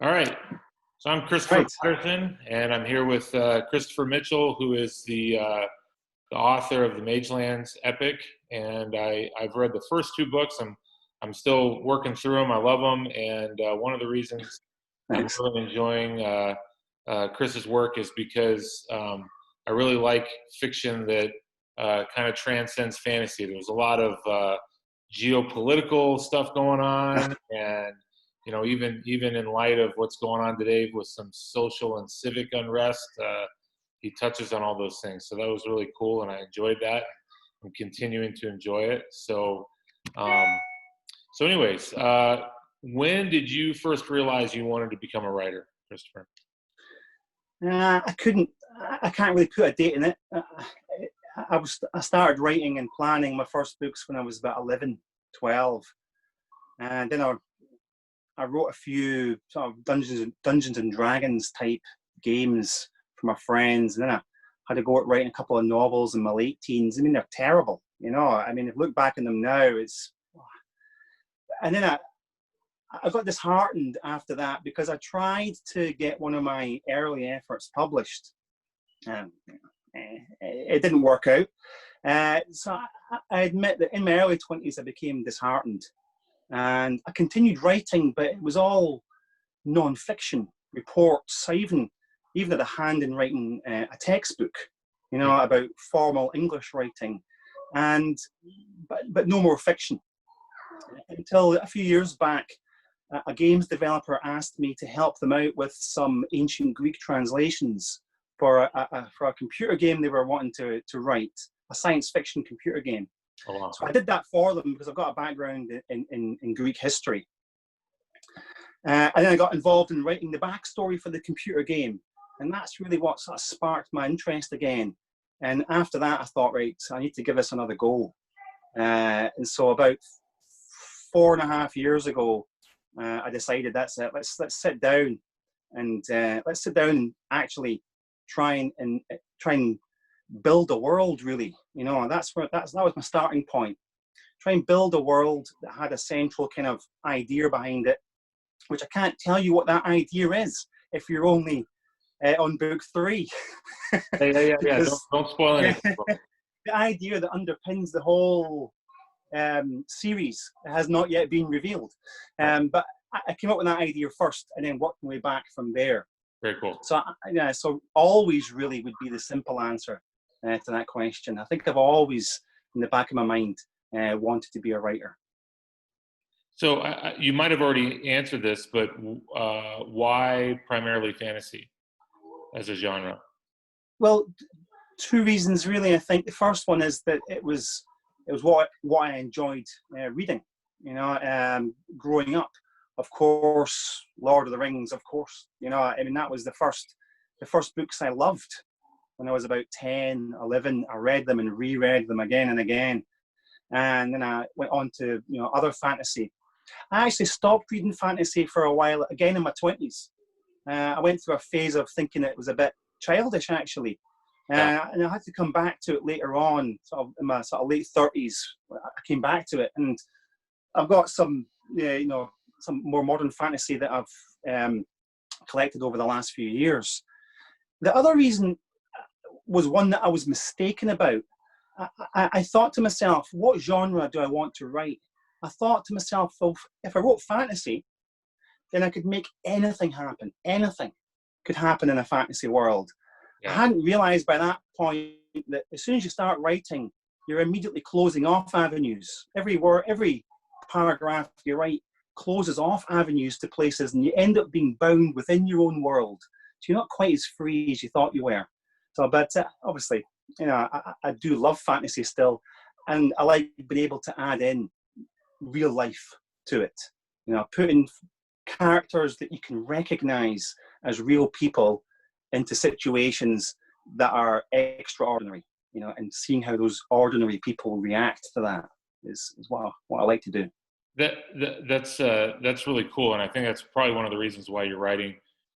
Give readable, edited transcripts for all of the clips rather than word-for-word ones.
All right. So I'm Christopher Right. Patterson, and I'm here with Christopher Mitchell, who is the author of the Magelands Epic. And I've read the first two books. I'm still working through them. I love them, and one of the reasons I'm Thanks. really enjoying Chris's work is because I really like fiction that kind of transcends fantasy. There's a lot of geopolitical stuff going on, and even in light of what's going on today with some social and civic unrest, he touches on all those things. So that was really cool, and I enjoyed that. I'm continuing to enjoy it. Anyways, when did you first realize you wanted to become a writer, Christopher? I can't really put a date in it. I started writing and planning my first books when I was about 11, 12. And then I wrote a few sort of Dungeons and Dragons type games for my friends. And then I had to go out writing a couple of novels in my late teens. I mean, they're terrible, I mean, if you look back on them now, and then I got disheartened after that because I tried to get one of my early efforts published. It didn't work out. So I admit that in my early 20s, I became disheartened. And I continued writing, but it was all non-fiction reports. I even had a hand in writing a textbook, about formal English writing, but no more fiction. Until a few years back, a games developer asked me to help them out with some ancient Greek translations for a computer game they were wanting to write, a science fiction computer game. Oh, wow. So I did that for them because I've got a background in Greek history. And then I got involved in writing the backstory for the computer game. And that's really what sort of sparked my interest again. And after that, I thought, right, I need to give this another go. And so about 4.5 years ago, I decided that's it. Let's sit down and actually try and build a world, really. That was my starting point. Try and build a world that had a central kind of idea behind it, which I can't tell you what that idea is if you're only on book 3. Yeah. Don't spoil anything. The idea that underpins the whole series has not yet been revealed. But I came up with that idea first and then worked my way back from there. Very cool. So always really would be the simple answer to that question. I think I've always, in the back of my mind, wanted to be a writer. So you might have already answered this, but why primarily fantasy as a genre? Well, two reasons really. I think the first one is that it was what I enjoyed reading. Growing up, of course, Lord of the Rings. Of course, I mean that was the first books I loved when I was about 10, 11. I read them and reread them again and again, and then I went on to other fantasy. I actually stopped reading fantasy for a while again in my 20s. I went through a phase of thinking it was a bit childish, actually. And I had to come back to it later on, sort of in my sort of late 30s. I came back to it, and I've got some more modern fantasy that I've collected over the last few years. The other reason was one that I was mistaken about. I thought to myself, what genre do I want to write? I thought to myself, well, if I wrote fantasy, then I could make anything happen. Anything could happen in a fantasy world. Yeah. I hadn't realized by that point that as soon as you start writing, you're immediately closing off avenues. Every word, every paragraph you write closes off avenues to places, and you end up being bound within your own world. So you're not quite as free as you thought you were. So, but obviously, I do love fantasy still, and I like being able to add in real life to it. Putting characters that you can recognize as real people into situations that are extraordinary, and seeing how those ordinary people react to that is what I like to do. That's really cool, and I think that's probably one of the reasons why your writing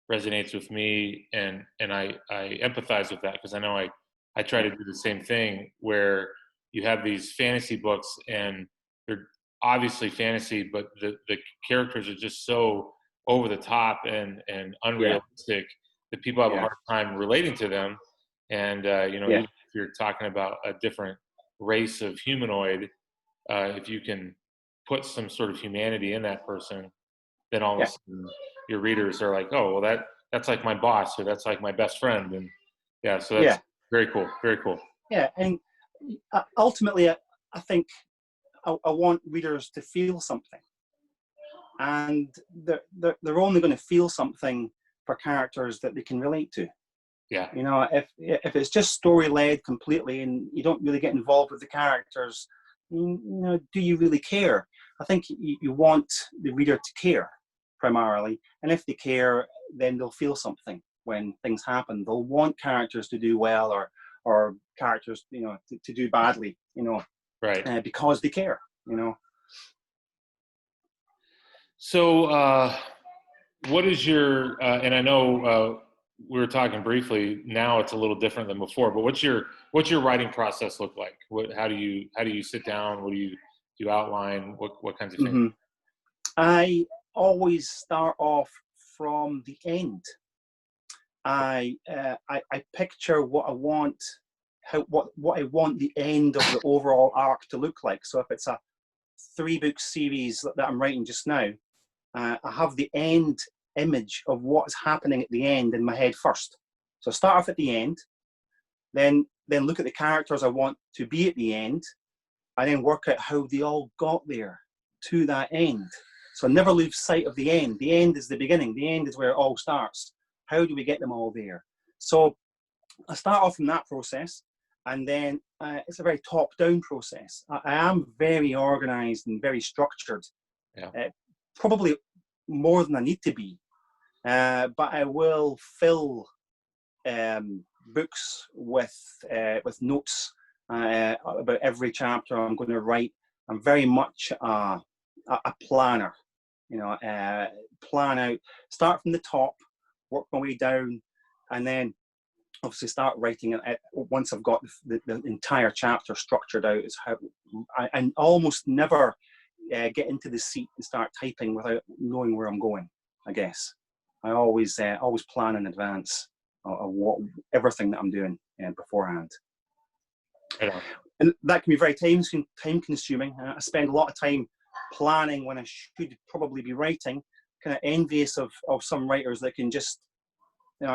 resonates with me, and I empathize with that, because I know I try to do the same thing, where you have these fantasy books and they're obviously fantasy, but the characters are just so over the top and Yeah. unrealistic that people have a Yeah. hard time relating to them. And Yeah. even if you're talking about a different race of humanoid, if you can put some sort of humanity in that person, then all of a Yeah. sudden your readers are like, oh, well, that's like my boss, or that's like my best friend. And yeah, so that's Yeah. very cool. Very cool. Yeah. And ultimately, I think I want readers to feel something, and they're only going to feel something for characters that they can relate to. Yeah. If it's just story led completely and you don't really get involved with the characters, do you really care? I think you want the reader to care primarily, and if they care, then they'll feel something when things happen. They'll want characters to do well, or characters to do badly, Right. because they care. You know. So, what is your? And I know we were talking briefly. Now it's a little different than before. But what's your writing process look like? How do you sit down? What do you outline? What kinds of things? hmm I always start off from the end. I picture what I want, what I want the end of the overall arc to look like. So if it's a 3-book series that I'm writing just now, I have the end image of what's happening at the end in my head first. So start off at the end, then look at the characters I want to be at the end, and then work out how they all got there to that end. So never lose sight of the end. The end is the beginning. The end is where it all starts. How do we get them all there? So I start off from that process, and then it's a very top-down process. I am very organized and very structured, Yeah. probably more than I need to be, but I will fill books with notes about every chapter I'm going to write. I'm very much a planner, plan out, start from the top, work my way down, and then obviously start writing it once I've got the entire chapter structured out. Is how I almost never get into the seat and start typing without knowing where I'm going. I guess I always plan in advance of what everything that I'm doing beforehand. Right on. And that can be very time consuming. I spend a lot of time planning when I should probably be writing. Kind of envious of some writers that can just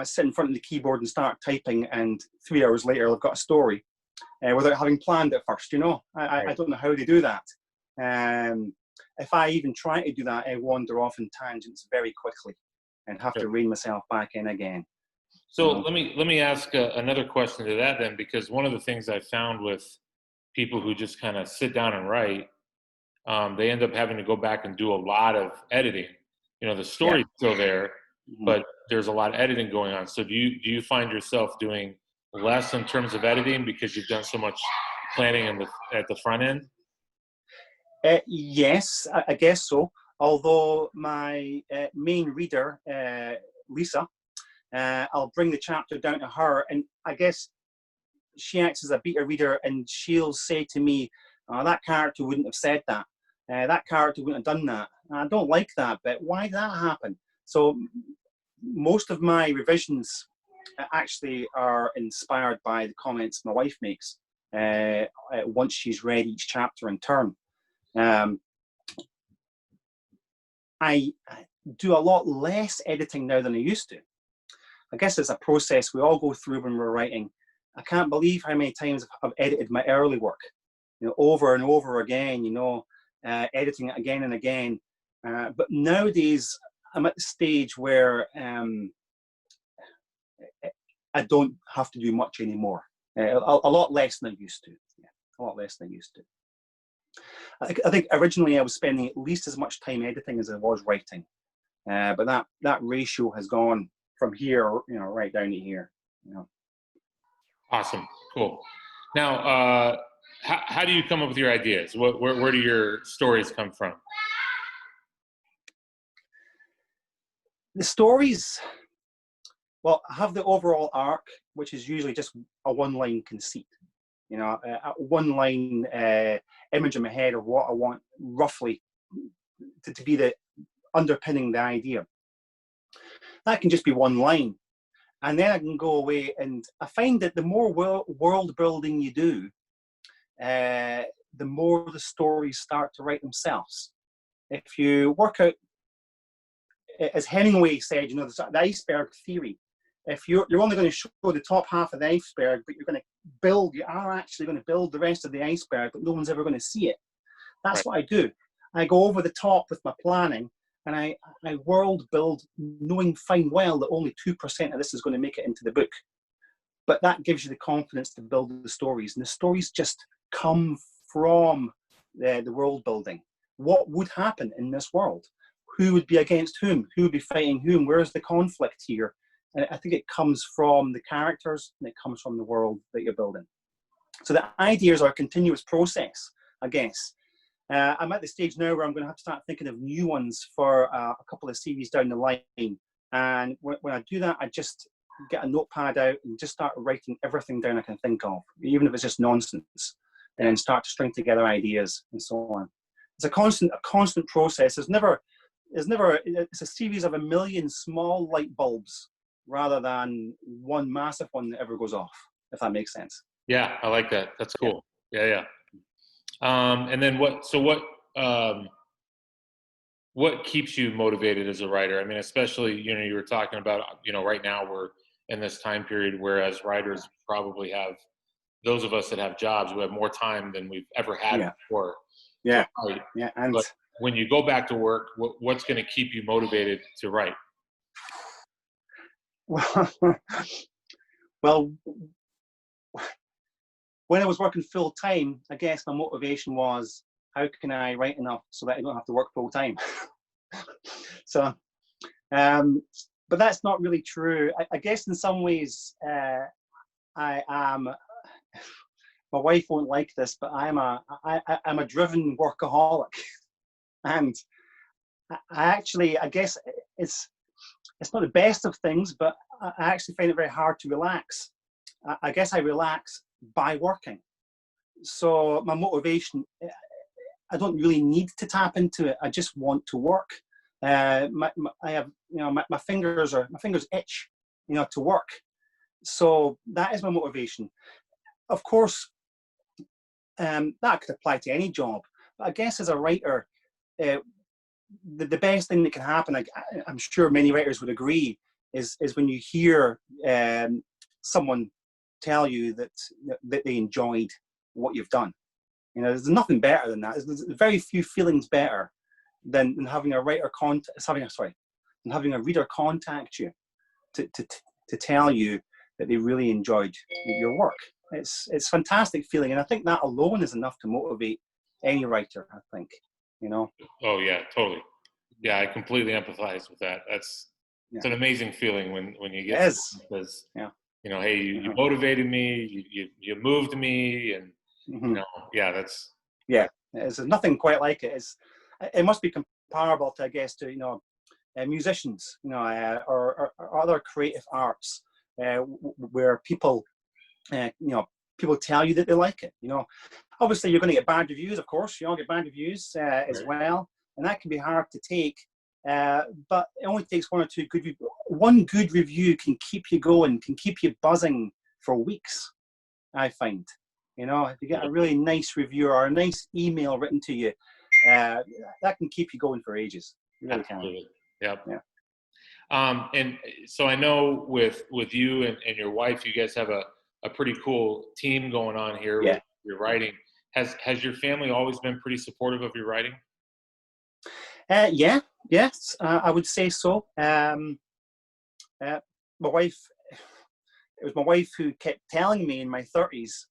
sit in front of the keyboard and start typing, and 3 hours later I've got a story without having planned it first. I don't know how they do that. If I even try to do that, I wander off in tangents very quickly and have to rein myself back in again. So let me ask another question to that then, because one of the things I found with people who just kind of sit down and write, they end up having to go back and do a lot of editing. The Yeah. story's still there, Mhm. but there's a lot of editing going on. So do you find yourself doing less in terms of editing because you've done so much planning at the front end? Yes, I guess so. Although my main reader, Lisa, I'll bring the chapter down to her, and I guess she acts as a beta reader, and she'll say to me, that character wouldn't have said that. That character wouldn't have done that. I don't like that bit. Why did that happen? So most of my revisions actually are inspired by the comments my wife makes once she's read each chapter in turn. I do a lot less editing now than I used to. I guess it's a process we all go through when we're writing. I can't believe how many times I've edited my early work, over and over again, editing it again and again. But nowadays, I'm at the stage where I don't have to do much anymore. A lot less than I used to. Yeah, a lot less than I used to. I think originally I was spending at least as much time editing as I was writing, but that ratio has gone from here, right down to here. Awesome. Cool. Now, how do you come up with your ideas? Where do your stories come from? The stories, well, I have the overall arc, which is usually just a one-line conceit. A one-line image in my head of what I want roughly to be the underpinning the idea. That can just be one line. And then I can go away, and I find that the more world building you do, the more the stories start to write themselves. If you work out, as Hemingway said, the iceberg theory. If you're only going to show the top half of the iceberg, but you are actually going to build the rest of the iceberg, but no one's ever going to see it. That's what I do. I go over the top with my planning, and I world build, knowing fine well that only 2% of this is going to make it into the book. But that gives you the confidence to build the stories. And the stories just come from the world building. What would happen in this world? Who would be against whom? Who would be fighting whom? Where's the conflict here? And I think it comes from the characters, and it comes from the world that you're building. So the ideas are a continuous process, I guess. I'm at the stage now where I'm going to have to start thinking of new ones for a couple of series down the line. And when I do that, I just get a notepad out and just start writing everything down I can think of, even if it's just nonsense, and then start to string together ideas and so on. It's a constant process. It's a series of a million small light bulbs rather than one massive one that ever goes off, if that makes sense. Yeah, I like that. That's cool. Yeah. And then what keeps you motivated as a writer? I mean, especially, you were talking about, right now we're in this time period, whereas writers probably have, those of us that have jobs, we have more time than we've ever had before. Yeah. To write. Yeah. And but when you go back to work, what's going to keep you motivated to write? Well, when I was working full time, I guess my motivation was, how can I write enough so that I don't have to work full time? So, but that's not really true. I guess in some ways, I am. My wife won't like this, but I'm a driven workaholic, and I guess it's not the best of things, but I actually find it very hard to relax. I guess I relax by working. So my motivation, I don't really need to tap into it. I just want to work. I have, my fingers itch, to work. So that is my motivation. Of course, that could apply to any job. But I guess as a writer, the best thing that can happen, I'm sure many writers would agree, is when you hear someone tell you that they enjoyed what you've done. There's nothing better than that. There's very few feelings better than having a reader contact you to tell you that they really enjoyed your work. It's fantastic feeling, and I think that alone is enough to motivate any writer, I think. Oh yeah, totally. Yeah, I completely empathize with that. It's an amazing feeling when you get because hey, you motivated me, you moved me, and there's nothing quite like it. It must be comparable to, I guess, to musicians, or other creative arts, where people people tell you that they like it. Obviously you're going to get bad reviews, of course. You all get bad reviews as well, and that can be hard to take. But it only takes one or two good reviews. One good review can keep you going, can keep you buzzing for weeks, I find. If you get a really nice review or a nice email written to you, that can keep you going for ages. It really Absolutely. Can. Yep. Yeah. And so I know with you and your wife, you guys have a pretty cool team going on here with your writing. Has your family always been pretty supportive of your writing? Yes, I would say so. My wife, it was my wife who kept telling me in my 30s,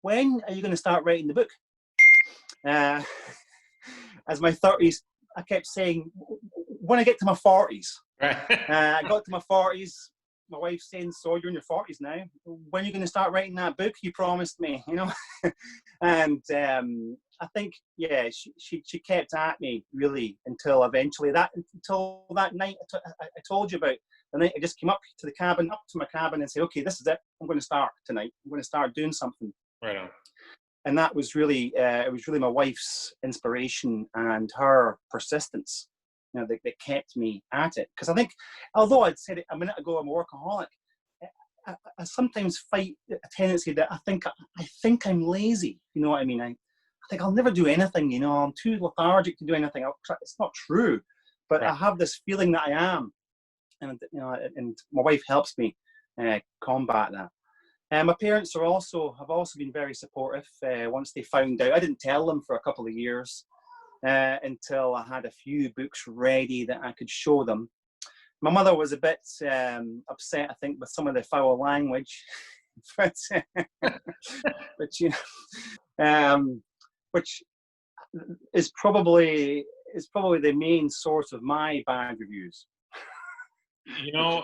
when are you going to start writing the book? As my 30s, I kept saying, when I get to my 40s. Right. I got to my 40s, my wife's saying, so you're in your 40s now. When are you going to start writing that book you promised me, And I think, she kept at me really until eventually that night I told you about. The night I just came up to my cabin and said, okay, this is it. I'm going to start tonight. I'm going to start doing something. Right on. And that was really, it was really my wife's inspiration and her persistence that kept me at it. Because I think, although I'd said it a minute ago, I'm a workaholic, I sometimes fight a tendency that I think I'm lazy. You know what I mean? I think I'll never do anything. I'm too lethargic to do anything. It's not true, but Right. I have this feeling that I am, and and my wife helps me combat that. My parents have also been very supportive. Once they found out, I didn't tell them for a couple of years until I had a few books ready that I could show them. My mother was a bit upset, I think, with some of the foul language, but which is probably the main source of my bad reviews.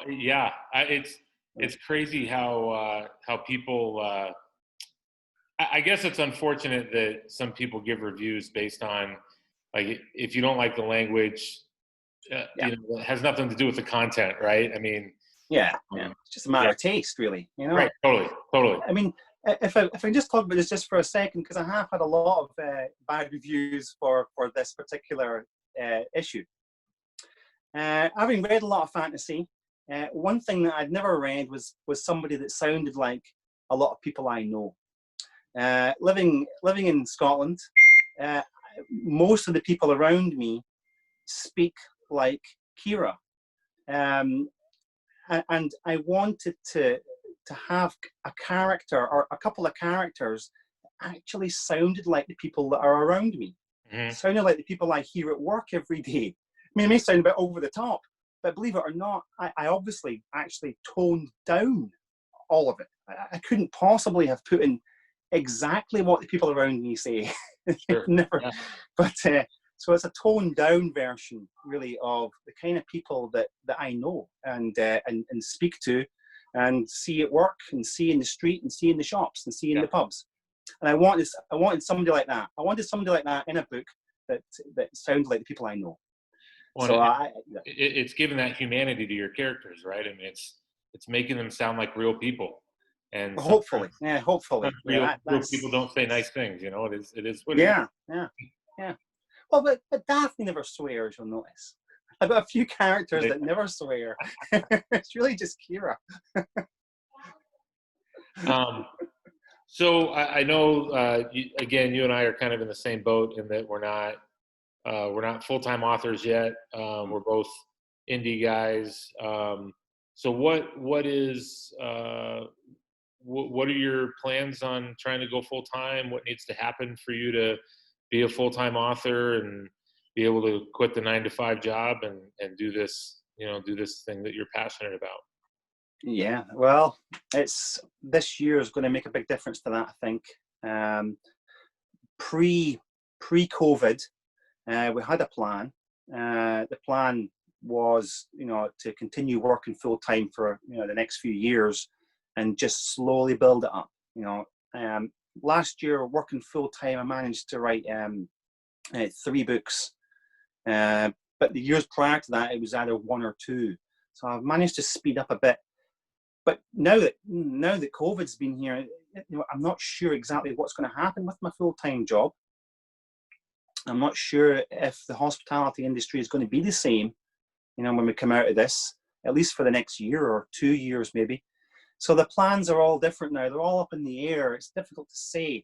Yeah, it's crazy how people. I guess it's unfortunate that some people give reviews based on, like, if you don't like the language, it has nothing to do with the content, right? I mean, It's just a matter of taste, really. Right, totally. I mean, if I just talk about this just for a second, because I have had a lot of bad reviews for this particular issue. Having read a lot of fantasy, one thing that I'd never read was somebody that sounded like a lot of people I know. Living in Scotland, most of the people around me speak like Kira, and I wanted to have a character or a couple of characters that actually sounded like the people that are around me, sounded like the people I hear at work every day. I mean, it may sound a bit over the top, but believe it or not, I obviously actually toned down all of it. I couldn't possibly have put in exactly what the people around me say. Sure. Never. Yeah. But so it's a toned down version, really, of the kind of people that I know and speak to, and see at work, and see in the street, and see in the shops, and see in the pubs. And I wanted somebody like that. I wanted somebody like that in a book that sounded like the people I know. Well, So it's giving that humanity to your characters, right? I mean, it's making them sound like real people. And hopefully. real people don't say nice things. It is what it is. Yeah. Well, but Daphne never swears, you'll notice. I've got a few characters that never swear. It's really just Kira. So I know, you and I are kind of in the same boat in that we're not full-time authors yet. We're both indie guys. So what are your plans on trying to go full-time? What needs to happen for you to be a full-time author and be able to quit the 9-to-5 job and do this thing that you're passionate about? Yeah, well, this year is going to make a big difference to that, I think. Pre-COVID, we had a plan. The plan was, to continue working full-time for, the next few years and just slowly build it up. Last year, working full-time, I managed to write 3 books. But the years prior to that, it was either 1 or 2. So I've managed to speed up a bit. But now that COVID's been here, I'm not sure exactly what's going to happen with my full-time job. I'm not sure if the hospitality industry is going to be the same, when we come out of this, at least for the next year or 2 years, maybe. So the plans are all different now. They're all up in the air. It's difficult to say.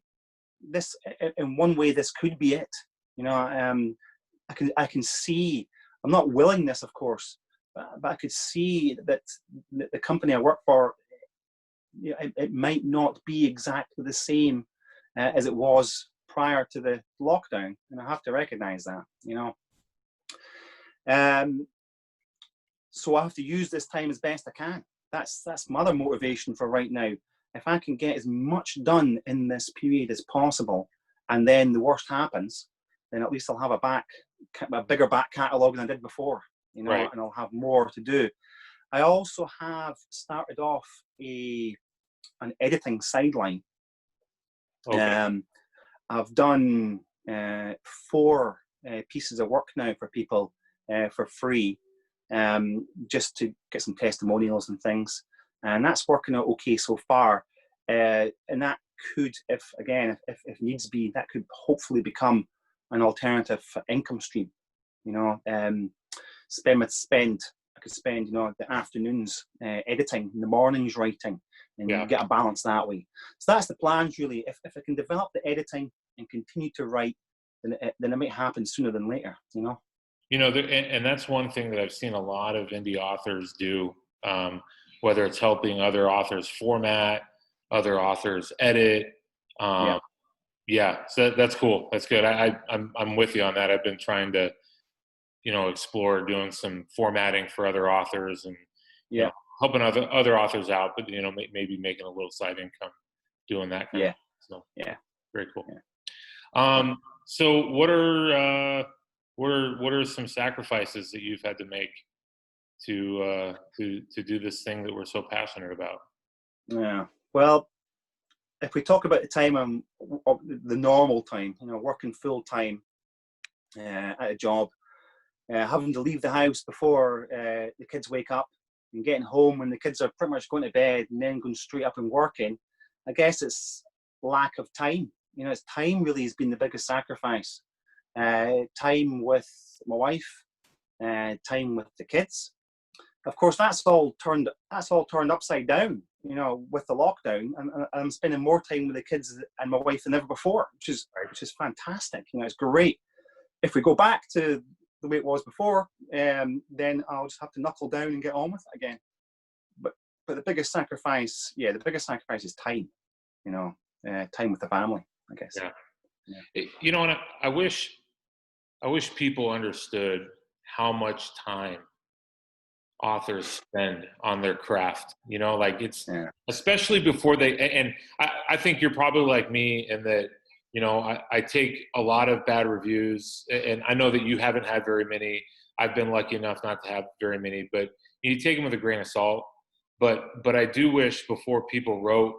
This, in one way, this could be it. I can see. I'm not willing this, of course, but I could see that the company I work for, it might not be exactly the same as it was prior to the lockdown, and I have to recognize that. So I have to use this time as best I can. That's my other motivation for right now. If I can get as much done in this period as possible, and then the worst happens, then at least I'll have a bigger back catalogue than I did before, Right. And I'll have more to do. I also have started off an editing sideline. Okay. I've done 4 pieces of work now for people for free, just to get some testimonials and things, and that's working out okay so far. And that could, if needs be, that could hopefully become an alternative income stream. I could spend, the afternoons editing, in the mornings writing, and Yeah. get a balance that way. So that's the plans, really. If I can develop the editing and continue to write, then it might happen sooner than later, And that's one thing that I've seen a lot of indie authors do, whether it's helping other authors format, other authors edit. Yeah. Yeah, so that's cool. That's good. I'm with you on that. I've been trying to, explore doing some formatting for other authors and, Yeah. helping other authors out, but, maybe making a little side income doing that kind of Yeah. thing. So Yeah. very cool. Yeah. So what are some sacrifices that you've had to make to do this thing that we're so passionate about? Yeah. Well, if we talk about the time, the normal time, working full time at a job, having to leave the house before the kids wake up, and getting home when the kids are pretty much going to bed, and then going straight up and working, I guess it's lack of time. It's time really has been the biggest sacrifice. Time with my wife, time with the kids. Of course, that's all turned upside down, with the lockdown, and I'm spending more time with the kids and my wife than ever before, which is fantastic. It's great. If we go back to the way it was before, then I'll just have to knuckle down and get on with it again. But the biggest sacrifice is time. Time with the family, I guess. Yeah. And I wish people understood how much time authors spend on their craft, like it's, especially before and I think you're probably like me in that, I take a lot of bad reviews, and I know that you haven't had very many. I've been lucky enough not to have very many, but you take them with a grain of salt. But I do wish before people wrote,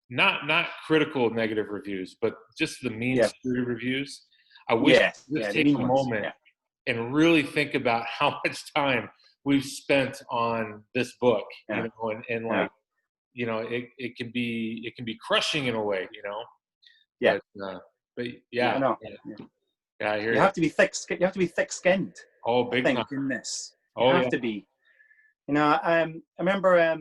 not critical negative reviews, but just the mean-spirited reviews. I wish just take a moment and really think about how much time we've spent on this book, and like, it can be crushing in a way, Yeah. But yeah, I know. Yeah, I hear you. Have to be thick-skinned. Oh, big time. In this. You have to be. I remember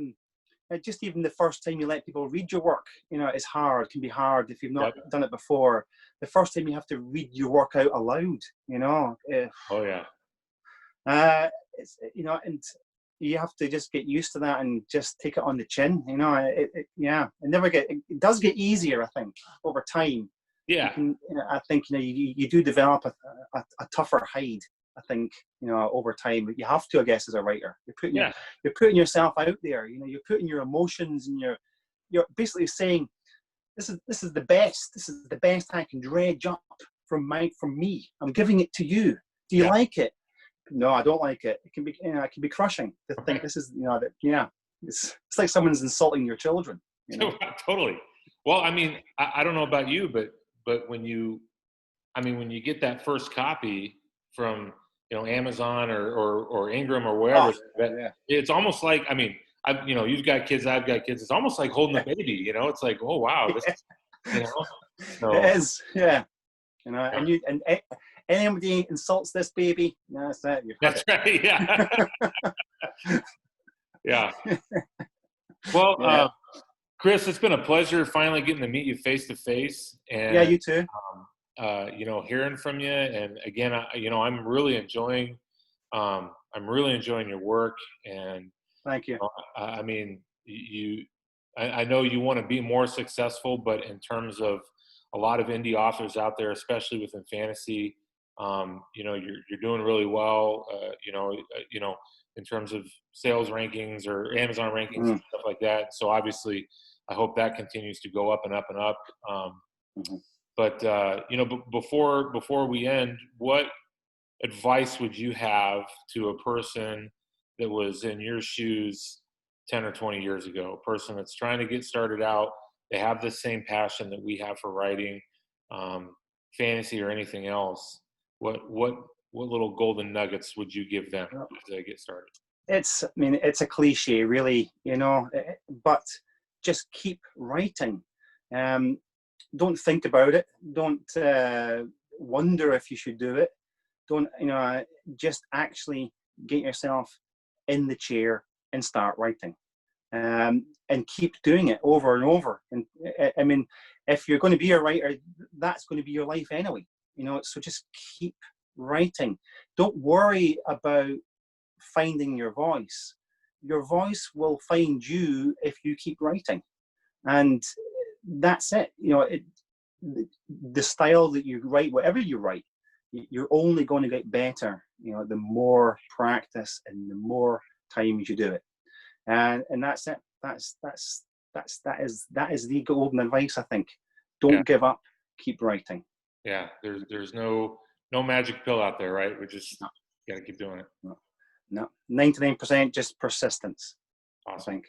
just even the first time you let people read your work, it's hard. It can be hard if you've not done it before. The first time you have to read your work out aloud, Oh yeah. It's and you have to just get used to that and just take it on the chin. It does get easier, I think, over time. Yeah. I think you do develop a tougher hide, I think, over time. But you have to, I guess, as a writer. You're putting yourself out there. You're putting your emotions, and you're basically saying, this is the best. This is the best I can dredge up from me. I'm giving it to you. Do you like it? No, I don't like it. It can be crushing to think this is, it's like someone's insulting your children. Totally. Well, I mean, I don't know about you, but when you get that first copy from, Amazon or Ingram or wherever, it's almost like, you've got kids, I've got kids. It's almost like holding a baby, it's like, oh, wow. This, so, it is. Yeah. And anybody insults this baby, that's it. That's right. Yeah. Yeah. Well, Chris, it's been a pleasure finally getting to meet you face to face. And yeah, you too. Hearing from you, and again, I'm really enjoying your work. And thank you. I know you want to be more successful, but in terms of a lot of indie authors out there, especially within fantasy, you're doing really well. In terms of sales rankings or Amazon rankings and stuff like that. So obviously, I hope that continues to go up and up and up. But before we end, what advice would you have to a person that was in your shoes 10 or 20 years ago? A person that's trying to get started out, they have the same passion that we have for writing, fantasy or anything else. What little golden nuggets would you give them as they get started? It's a cliche, really, but just keep writing. Don't think about it. Don't wonder if you should do it. Don't, just actually get yourself in the chair and start writing, and keep doing it over and over. And I mean, if you're going to be a writer, that's going to be your life anyway, you know. So just keep writing. Don't worry about finding your voice. Your voice will find you if you keep writing, and that's it. You know, the style that you write, whatever you write, you're only going to get better, you know, the more practice and the more times you do it. And that's it. That is the golden advice, I think. Yeah. Don't give up. Keep writing. Yeah. There's no magic pill out there, right? We just No. got to keep doing it. No. 99% just persistence. Awesome. I think.